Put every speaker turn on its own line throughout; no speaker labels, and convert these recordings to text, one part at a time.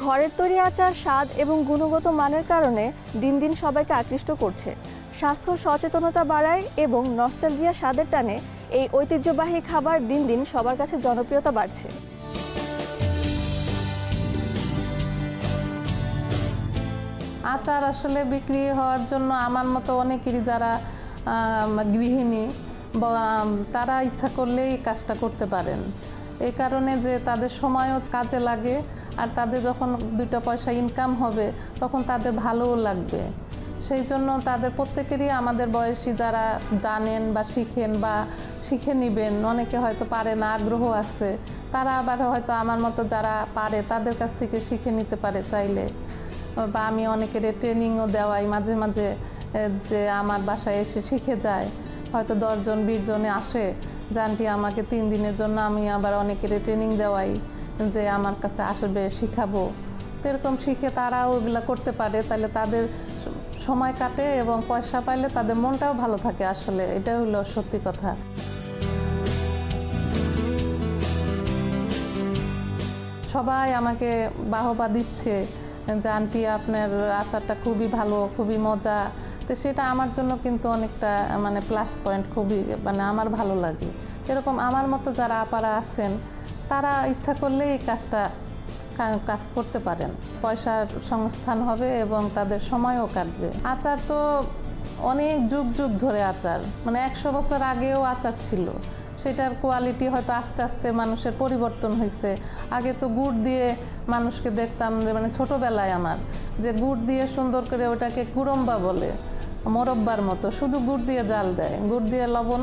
ঘরের তৈরি আচার স্বাদ এবং গুণগত মানের কারণে দিন দিন সবাইকে আকৃষ্ট করছে। স্বাস্থ্য সচেতনতা বাড়ায় এবং নস্টালজিয়া স্বাদের টানে এই ঐতিহ্যবাহী খাবার দিন দিন সবার কাছে জনপ্রিয়তা বাড়ছে।
আচার আসলে বিক্রি হওয়ার জন্য আমার মতো অনেকেরই যারা গৃহিণী তারা ইচ্ছা করলেই কাজটা করতে পারেন। এই কারণে যে তাদের সময়ও কাজে লাগে আর তাদের যখন দুইটা পয়সা ইনকাম হবে তখন তাদের ভালোও লাগবে। সেই জন্য তাদের প্রত্যেকেরই আমাদের বয়সী যারা জানেন বা শিখেন বা শিখে নেবেন, অনেকে হয়তো পারে না, আগ্রহ আছে, তারা আবার হয়তো আমার মতো যারা পারে তাদের কাছ থেকে শিখে নিতে পারে চাইলে। বা আমি অনেকের ট্রেনিংও দেওয়াই মাঝে মাঝে, যে আমার বাসায় এসে শিখে যায়, হয়তো 10 জন 20 জনে আসে যে আন্টি আমাকে 3 দিনের জন্য, আমি আবার অনেকের ট্রেনিং দেওয়াই যে আমার কাছে আসবে শিখাবো। তো এরকম শিখে তারাও ওগুলো করতে পারে, তাহলে তাদের সময় কাটে এবং পয়সা পাইলে তাদের মনটাও ভালো থাকে। আসলে এটা হলো সত্যি কথা। সবাই আমাকে বাহবা দিচ্ছে যে আন্টি আপনার আচারটা খুবই ভালো, খুবই মজা। তো সেটা আমার জন্য কিন্তু অনেকটা মানে প্লাস পয়েন্ট, খুবই মানে আমার ভালো লাগে। এরকম আমার মতো যারা আপারা আছেন তারা ইচ্ছা করলেই এই কাজ করতে পারেন, পয়সার সংস্থান হবে এবং তাদের সময়ও কাটবে। আচার তো অনেক যুগ যুগ ধরে আচার, মানে 100 বছর আগেও আচার ছিল। সেটার কোয়ালিটি হয়তো আস্তে আস্তে মানুষের পরিবর্তন হয়েছে। আগে তো গুড় দিয়ে মানুষকে দেখতাম যে মানে ছোটোবেলায় আমার যে গুড় দিয়ে সুন্দর করে ওটাকে কুরম্বা বলে, মোরব্বার মতো, শুধু গুড় দিয়ে জাল দেয়, গুড় দিয়ে লবণ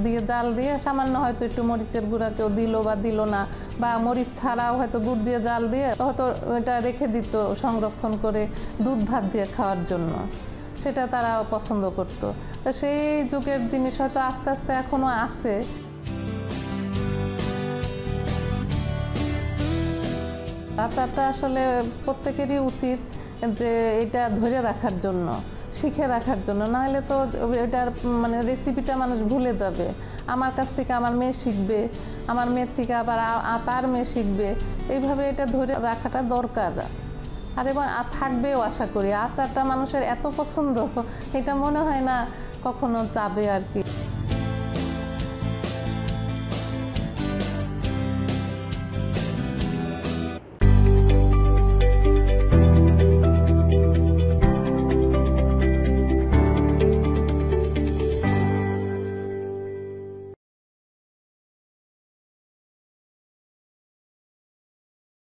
দিয়ে জাল দিয়ে সামান্য হয়তো একটু মরিচের গুঁড়া কেউ দিল বা দিল না, বা মরিচ ছাড়াও হয়তো গুড় দিয়ে জাল দিয়ে হয়তো ওটা রেখে দিত সংরক্ষণ করে দুধ ভাত দিয়ে খাওয়ার জন্য, সেটা তারা পছন্দ করতো। তো সেই যুগের জিনিস হয়তো আস্তে আস্তে এখনও আছে। আচারটা আসলে প্রত্যেকেরই উচিত যে এটা ধরে রাখার জন্য, শিখে রাখার জন্য, নাহলে তো এটার মানে রেসিপিটা মানুষ ভুলে যাবে। আমার কাছ থেকে আমার মেয়ে শিখবে, আমার মেয়ের থেকে আবার তার মেয়ে শিখবে, এইভাবে এটা ধরে রাখাটা দরকার। আর এবং থাকবেও আশা করি। আচারটা মানুষের এত পছন্দ, এটা মনে হয় না কখনো যাবে আর কি।